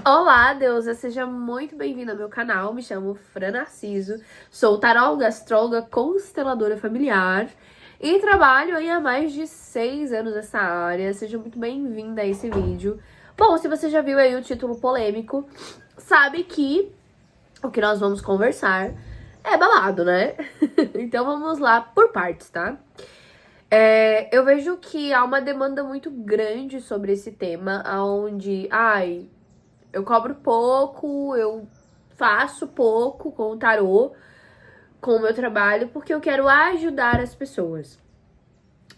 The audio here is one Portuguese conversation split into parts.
Olá, deusa! Seja muito bem-vinda ao meu canal. Me chamo Fran Narciso, sou taróloga, astróloga, consteladora familiar e trabalho aí há mais de 6 anos nessa área. Seja muito bem-vinda a esse vídeo. Bom, se você já viu aí o título polêmico, sabe que o que nós vamos conversar é babado, né? Então vamos lá por partes, tá? Eu vejo que há uma demanda muito grande sobre esse tema, onde, eu cobro pouco, eu faço pouco com o tarô, com o meu trabalho, porque eu quero ajudar as pessoas.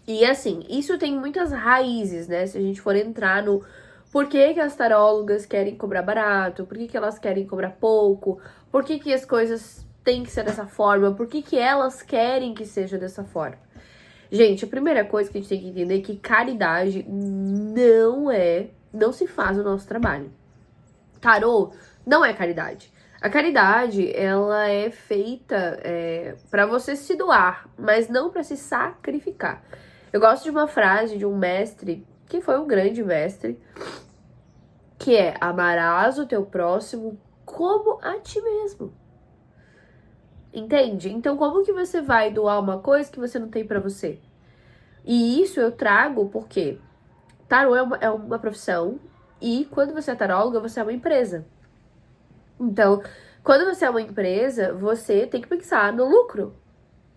E assim, isso tem muitas raízes, né? Se a gente for entrar no porquê que as tarólogas querem cobrar barato, por que elas querem cobrar pouco, por que as coisas têm que ser dessa forma, por que elas querem que seja dessa forma. Gente, a primeira coisa que a gente tem que entender é que caridade não se faz no nosso trabalho. Tarô não é caridade. A caridade, ela é feita para você se doar, mas não para se sacrificar. Eu gosto de uma frase de um mestre, que foi um grande mestre, que é: amarás o teu próximo como a ti mesmo. Entende? Então, como que você vai doar uma coisa que você não tem para você? E isso eu trago porque tarô é uma profissão, e quando você é taróloga, você é uma empresa. Então, quando você é uma empresa, você tem que pensar no lucro.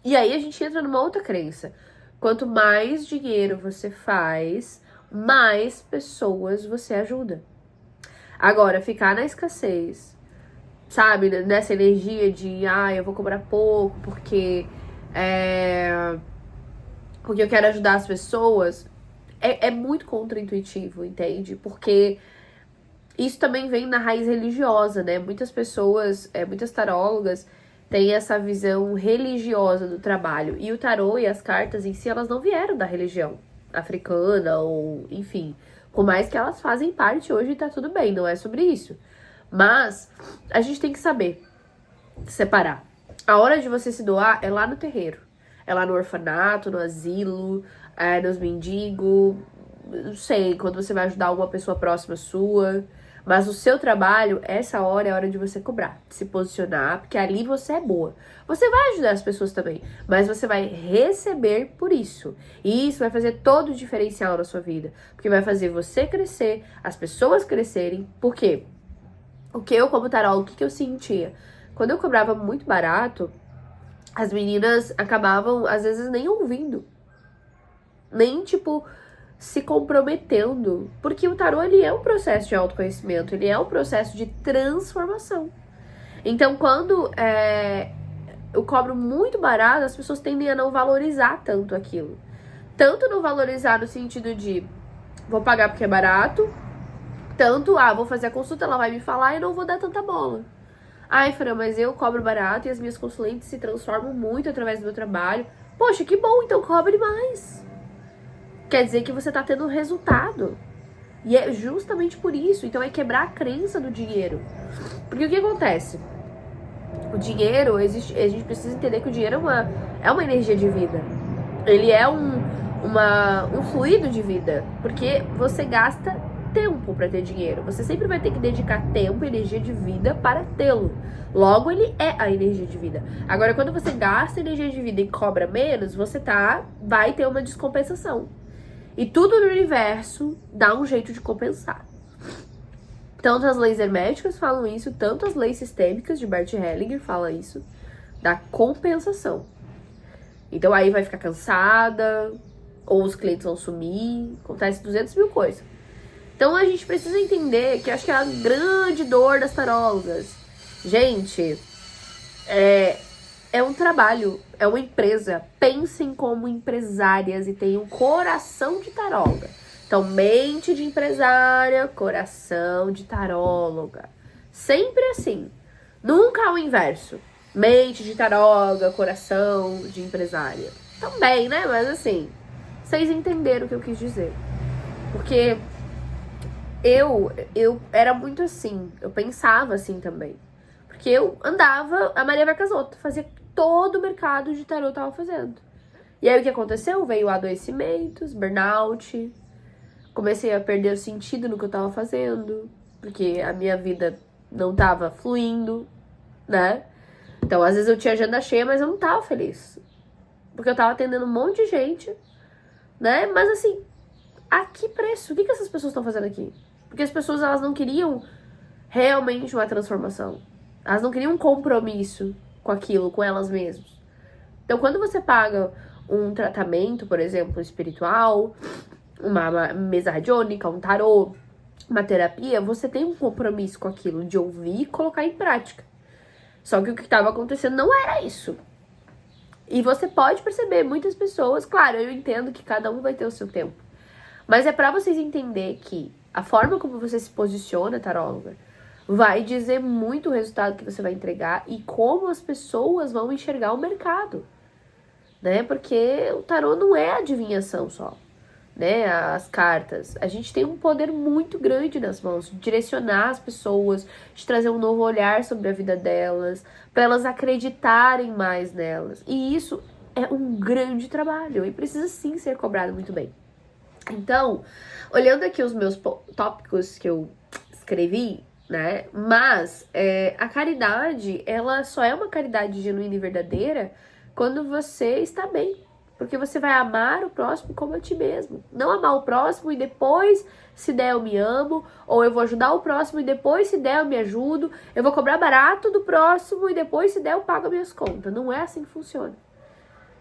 E aí a gente entra numa outra crença. Quanto mais dinheiro você faz, mais pessoas você ajuda. Agora, ficar na escassez, sabe? Nessa energia de, eu vou cobrar pouco porque eu quero ajudar as pessoas, é muito contraintuitivo, entende? Porque isso também vem na raiz religiosa, né? Muitas pessoas, muitas tarólogas têm essa visão religiosa do trabalho. E o tarô e as cartas em si, elas não vieram da religião africana ou, enfim. Por mais que elas fazem parte hoje, tá tudo bem, não é sobre isso. Mas a gente tem que saber separar. A hora de você se doar é lá no terreiro. É lá no orfanato, no asilo, nos mendigos, não sei, quando você vai ajudar alguma pessoa próxima sua. Mas o seu trabalho, essa hora é a hora de você cobrar, de se posicionar, porque ali você é boa. Você vai ajudar as pessoas também, mas você vai receber por isso. E isso vai fazer todo o diferencial na sua vida, porque vai fazer você crescer, as pessoas crescerem. Por quê? Porque eu, como taróloga, o que eu sentia? Quando eu cobrava muito barato, as meninas acabavam, às vezes, nem ouvindo. Nem, tipo, se comprometendo. Porque o tarô, ele é um processo de autoconhecimento. Ele é um processo de transformação. Então, quando eu cobro muito barato, as pessoas tendem a não valorizar tanto aquilo. Tanto não valorizar no sentido de, vou pagar porque é barato. Tanto, vou fazer a consulta, ela vai me falar e não vou dar tanta bola. Ai, Fran, mas eu cobro barato e as minhas consulentes se transformam muito através do meu trabalho. Poxa, que bom, então cobre mais. Quer dizer que você tá tendo resultado. E é justamente por isso. Então é quebrar a crença do dinheiro. Porque o que acontece? O dinheiro, a gente precisa entender que o dinheiro é uma energia de vida. Ele é um fluido de vida. Porque você gasta tempo para ter dinheiro. Você sempre vai ter que dedicar tempo e energia de vida para tê-lo. Logo, ele é a energia de vida. Agora, quando você gasta energia de vida e cobra menos, você vai ter uma descompensação. E tudo no universo dá um jeito de compensar. Tanto as leis herméticas falam isso, tanto as leis sistêmicas de Bert Hellinger falam isso, da compensação. Então aí vai ficar cansada, ou os clientes vão sumir, acontece 200 mil coisas. Então a gente precisa entender que acho que é a grande dor das tarólogas. Gente, é um trabalho, é uma empresa. Pensem como empresárias e tenham coração de taróloga. Então, mente de empresária, coração de taróloga. Sempre assim. Nunca ao inverso. Mente de taróloga, coração de empresária. Também, né? Mas assim, vocês entenderam o que eu quis dizer. Porque eu era muito assim. Eu pensava assim também. Porque eu andava, a Maria vai com as outras, fazia todo o mercado de tarô eu tava fazendo. E aí o que aconteceu? Veio adoecimentos, burnout, comecei a perder o sentido no que eu tava fazendo. porque a minha vida não tava fluindo, né? Então, às vezes eu tinha agenda cheia, mas eu não tava feliz. Porque eu tava atendendo um monte de gente, né? Mas assim, a que preço? O que essas pessoas estão fazendo aqui? Porque as pessoas, elas não queriam realmente uma transformação. Elas não queriam um compromisso com aquilo, com elas mesmas. Então, quando você paga um tratamento, por exemplo, espiritual, uma mesa radiônica, um tarô, uma terapia, você tem um compromisso com aquilo, de ouvir e colocar em prática. Só que o que estava acontecendo não era isso. E você pode perceber, muitas pessoas, claro, eu entendo que cada um vai ter o seu tempo. Mas é pra vocês entenderem que a forma como você se posiciona, taróloga, vai dizer muito o resultado que você vai entregar e como as pessoas vão enxergar o mercado, né? Porque o tarô não é adivinhação só, né? As cartas. A gente tem um poder muito grande nas mãos, de direcionar as pessoas, de trazer um novo olhar sobre a vida delas, para elas acreditarem mais nelas. E isso é um grande trabalho e precisa sim ser cobrado muito bem. Então, olhando aqui os meus tópicos que eu escrevi, né? Mas a caridade, ela só é uma caridade genuína e verdadeira quando você está bem. Porque você vai amar o próximo como a ti mesmo. Não amar o próximo e depois, se der, eu me amo. Ou eu vou ajudar o próximo e depois, se der, eu me ajudo. Eu vou cobrar barato do próximo e depois, se der, eu pago as minhas contas. Não é assim que funciona.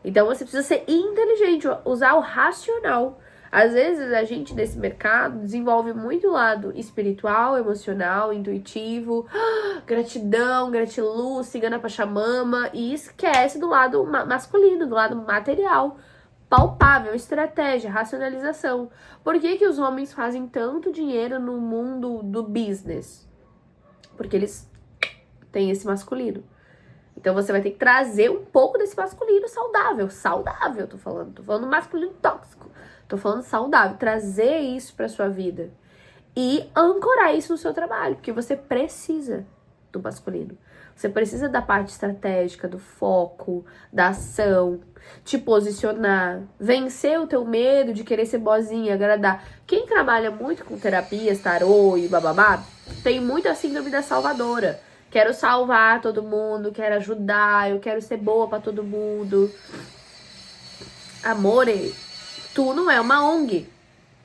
Então, você precisa ser inteligente, usar o racional. Às vezes, a gente nesse mercado desenvolve muito o lado espiritual, emocional, intuitivo, gratidão, gratiluz, cigana pachamama, e esquece do lado masculino, do lado material, palpável, estratégia, racionalização. Por que os homens fazem tanto dinheiro no mundo do business? Porque eles têm esse masculino. Então você vai ter que trazer um pouco desse masculino saudável, tô falando masculino tóxico. Tô falando saudável, trazer isso pra sua vida e ancorar isso no seu trabalho, porque você precisa do masculino. Você precisa da parte estratégica, do foco, da ação, te posicionar, vencer o teu medo de querer ser boazinha, agradar. Quem trabalha muito com terapias, tarô e bababá, tem muito a síndrome da salvadora. Quero salvar todo mundo, quero ajudar, eu quero ser boa pra todo mundo. Amore, tu não é uma ONG.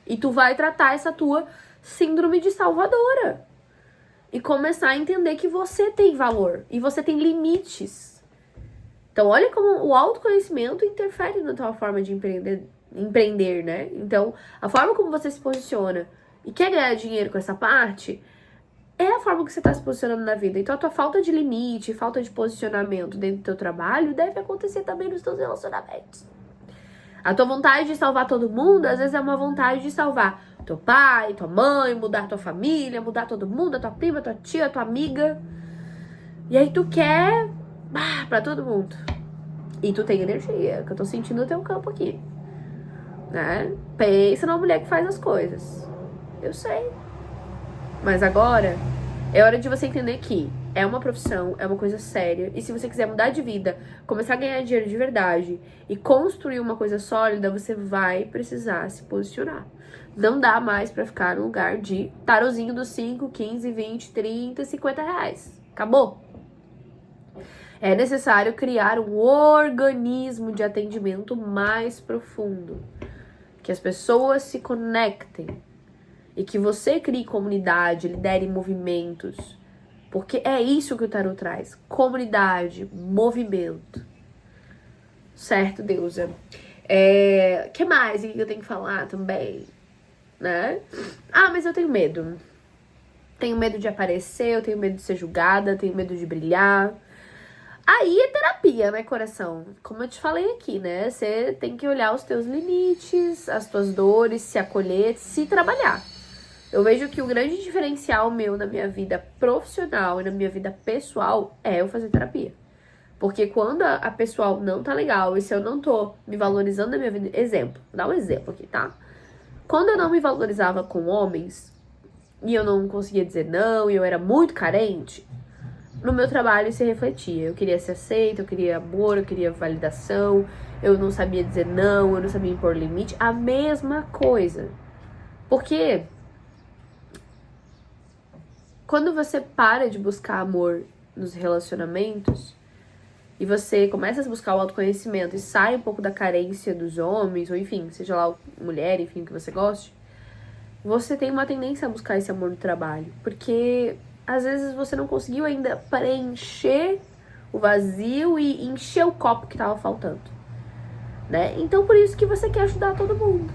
E tu vai tratar essa tua síndrome de salvadora. E começar a entender que você tem valor. E você tem limites. Então, olha como o autoconhecimento interfere na tua forma de empreender, né? Então, a forma como você se posiciona e quer ganhar dinheiro com essa parte é a forma que você está se posicionando na vida. Então, a tua falta de limite, falta de posicionamento dentro do teu trabalho deve acontecer também nos teus relacionamentos. A tua vontade de salvar todo mundo, às vezes é uma vontade de salvar teu pai, tua mãe, mudar tua família, mudar todo mundo, a tua prima, tua tia, tua amiga. E aí tu quer pra todo mundo. E tu tem energia, que eu tô sentindo no teu campo aqui. Né? Pensa numa mulher que faz as coisas. Eu sei. Mas agora é hora de você entender que é uma profissão, é uma coisa séria. E se você quiser mudar de vida, começar a ganhar dinheiro de verdade e construir uma coisa sólida, você vai precisar se posicionar. Não dá mais pra ficar no lugar de tarozinho dos 5, 15, 20, 30, 50 reais. Acabou. É necessário criar um organismo de atendimento mais profundo. Que as pessoas se conectem. E que você crie comunidade, lidere movimentos. Porque é isso que o tarot traz. Comunidade, movimento. Certo, deusa? Que mais que eu tenho que falar também? Né? Ah, mas eu tenho medo. Tenho medo de aparecer, eu tenho medo de ser julgada, tenho medo de brilhar. Aí é terapia, né, coração? Como eu te falei aqui, né? Você tem que olhar os teus limites, as tuas dores, se acolher, se trabalhar. Eu vejo que o grande diferencial meu na minha vida profissional e na minha vida pessoal é eu fazer terapia. Porque quando a pessoal não tá legal e se eu não tô me valorizando na minha vida... Exemplo, vou dar um exemplo aqui, tá? Quando eu não me valorizava com homens e eu não conseguia dizer não e eu era muito carente, no meu trabalho se refletia. Eu queria ser aceita, eu queria amor, eu queria validação, eu não sabia dizer não, eu não sabia impor limite. A mesma coisa. Porque quando você para de buscar amor nos relacionamentos e você começa a buscar o autoconhecimento e sai um pouco da carência dos homens, ou enfim, seja lá mulher, enfim, o que você goste, você tem uma tendência a buscar esse amor no trabalho. Porque às vezes você não conseguiu ainda preencher o vazio e encher o copo que tava faltando, né? Então por isso que você quer ajudar todo mundo,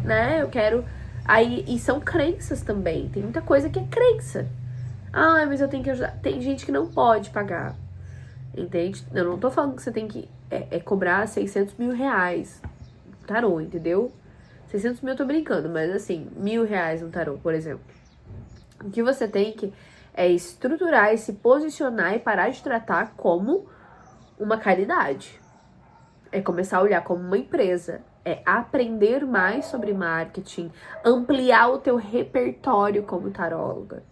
né? Eu quero... Aí, e são crenças também. Tem muita coisa que é crença. Ah, mas eu tenho que ajudar. Tem gente que não pode pagar. Entende? Eu não tô falando que você tem que cobrar 600 mil reais no tarô, entendeu? 600 mil eu tô brincando, mas assim, R$ 1.000 no tarô, por exemplo. O que você tem que é estruturar e se posicionar e parar de tratar como uma caridade. É começar a olhar como uma empresa. É aprender mais sobre marketing, ampliar o teu repertório como taróloga.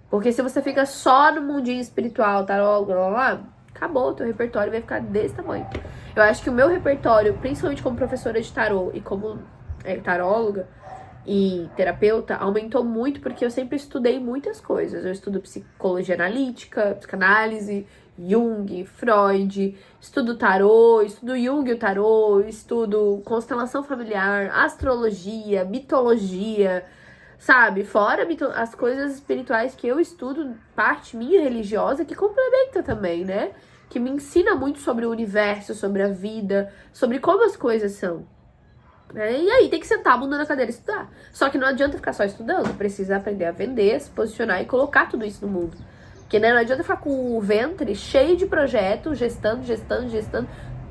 Porque se você fica só no mundinho espiritual, taróloga, lá, acabou, o teu repertório vai ficar desse tamanho. Eu acho que o meu repertório, principalmente como professora de tarô e como taróloga e terapeuta, aumentou muito porque eu sempre estudei muitas coisas. Eu estudo psicologia analítica, psicanálise, Jung, Freud, estudo tarô, estudo Jung e o tarô, estudo constelação familiar, astrologia, mitologia, sabe? Fora as coisas espirituais que eu estudo, parte minha religiosa, que complementa também, né? Que me ensina muito sobre o universo, sobre a vida, sobre como as coisas são. E aí tem que sentar a bunda na cadeira e estudar. Só que não adianta ficar só estudando, precisa aprender a vender, se posicionar e colocar tudo isso no mundo. Porque né, não adianta ficar com o ventre cheio de projetos, gestando.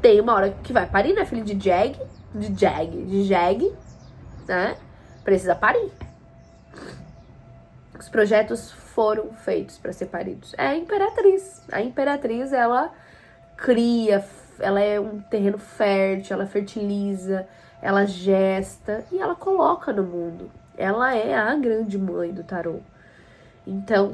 Tem uma hora que vai parir, né, filho de Jag, né? Precisa parir. Os projetos foram feitos para ser paridos. É a Imperatriz. A Imperatriz, ela cria, ela é um terreno fértil, ela fertiliza, ela gesta e ela coloca no mundo. Ela é a grande mãe do tarô. Então,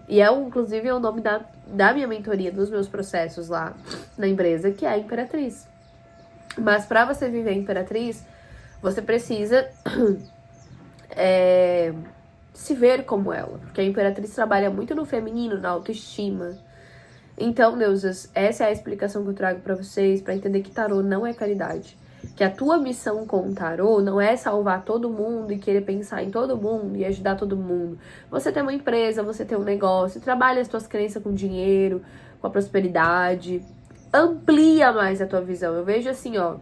e inclusive é o nome da minha mentoria, dos meus processos lá na empresa, que é a Imperatriz. Mas para você viver a Imperatriz, você precisa se ver como ela. Porque a Imperatriz trabalha muito no feminino, na autoestima. Então, deusas, essa é a explicação que eu trago pra vocês, pra entender que tarô não é caridade. Que a tua missão com o tarô não é salvar todo mundo e querer pensar em todo mundo e ajudar todo mundo. Você tem uma empresa, você tem um negócio, trabalha as tuas crenças com dinheiro, com a prosperidade, amplia mais a tua visão. Eu vejo assim, ó,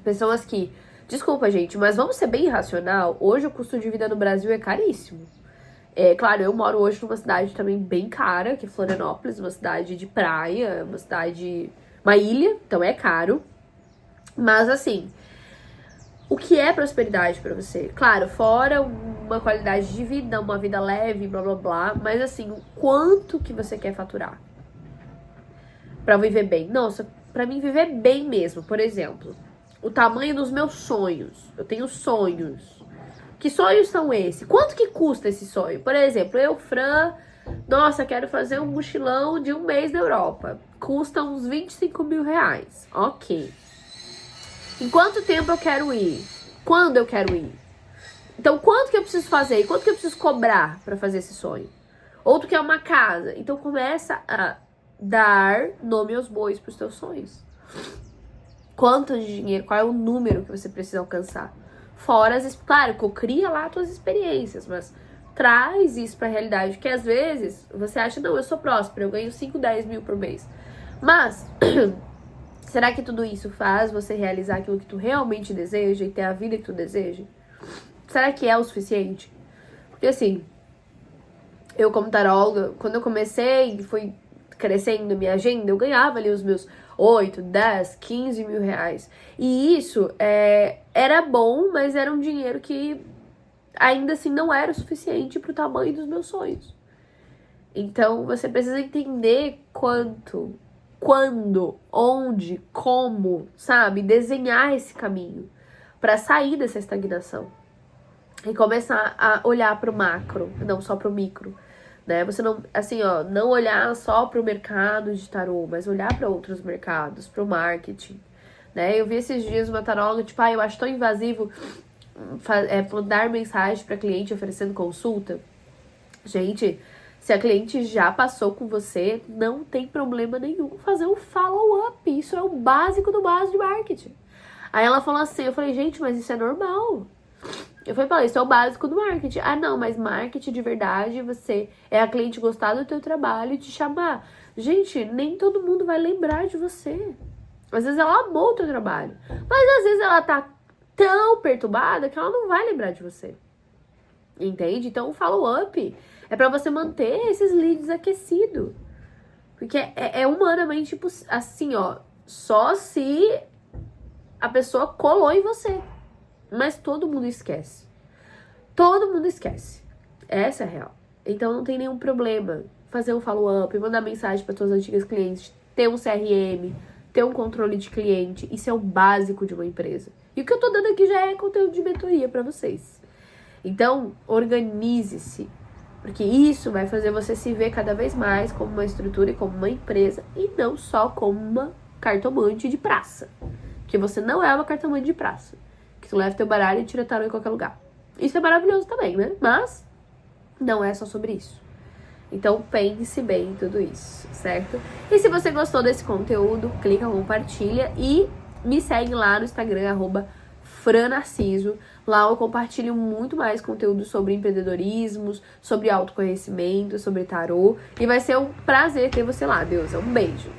pessoas que... Desculpa, gente, mas vamos ser bem racional. Hoje o custo de vida no Brasil é caríssimo. Claro, eu moro hoje numa cidade também bem cara, que é Florianópolis, uma cidade de praia, uma ilha, então é caro. Mas assim, o que é prosperidade pra você? Claro, fora uma qualidade de vida, uma vida leve, blá blá blá, mas assim, o quanto que você quer faturar pra viver bem? Nossa, pra mim viver bem mesmo, por exemplo, o tamanho dos meus sonhos. Eu tenho sonhos. Que sonhos são esses? Quanto que custa esse sonho? Por exemplo, eu, Fran, nossa, quero fazer um mochilão de um mês na Europa. Custa uns 25 mil reais. Ok. Em quanto tempo eu quero ir? Quando eu quero ir? Então, quanto que eu preciso fazer? E quanto que eu preciso cobrar pra fazer esse sonho? Outro que é uma casa. Então, começa a dar nome aos bois pros teus sonhos. Quanto de dinheiro? Qual é o número que você precisa alcançar? Fora, claro, cria lá as tuas experiências, mas traz isso pra realidade, que às vezes você acha, não, eu sou próspera, eu ganho 5, 10 mil por mês. Mas, será que tudo isso faz você realizar aquilo que tu realmente deseja e ter a vida que tu deseja? Será que é o suficiente? Porque assim, eu como taróloga, quando eu comecei e fui crescendo minha agenda, eu ganhava ali os meus 8, 10, 15 mil reais. E isso era bom, mas era um dinheiro que ainda assim não era o suficiente pro tamanho dos meus sonhos. Então você precisa entender quanto, quando, onde, como, sabe? Desenhar esse caminho pra sair dessa estagnação. E começar a olhar pro macro, não só pro micro. Né? Você não, assim, ó, não olhar só pro mercado de tarô, mas olhar para outros mercados, pro marketing, né? Eu vi esses dias uma taróloga, tipo, eu acho tão invasivo dar mensagem para cliente oferecendo consulta. Gente, se a cliente já passou com você, não tem problema nenhum fazer um follow-up. Isso é o básico do básico de marketing. Aí ela falou assim, eu falei, gente, mas isso é normal. Eu falei pra ela, isso é o básico do marketing. Ah, não, mas marketing de verdade, você é a cliente gostar do teu trabalho e te chamar. Gente, nem todo mundo vai lembrar de você. Às vezes ela amou o teu trabalho. Mas às vezes ela tá tão perturbada que ela não vai lembrar de você. Entende? Então o follow-up é pra você manter esses leads aquecidos. Porque é humanamente, tipo, assim, ó, só se a pessoa colou em você. Mas todo mundo esquece. Todo mundo esquece. Essa é a real. Então não tem nenhum problema fazer um follow-up, mandar mensagem para suas antigas clientes, ter um CRM, ter um controle de cliente. Isso é o básico de uma empresa. E o que eu tô dando aqui já é conteúdo de mentoria para vocês. Então, organize-se. Porque isso vai fazer você se ver cada vez mais como uma estrutura e como uma empresa. E não só como uma cartomante de praça. Porque você não é uma cartomante de praça. Que tu leva teu baralho e tira tarô em qualquer lugar. Isso é maravilhoso também, né? Mas não é só sobre isso. Então pense bem em tudo isso, certo? E se você gostou desse conteúdo, clica, compartilha e me segue lá no Instagram, @franarciso. Lá eu compartilho muito mais conteúdo sobre empreendedorismo, sobre autoconhecimento, sobre tarô. E vai ser um prazer ter você lá, Deus. Um beijo!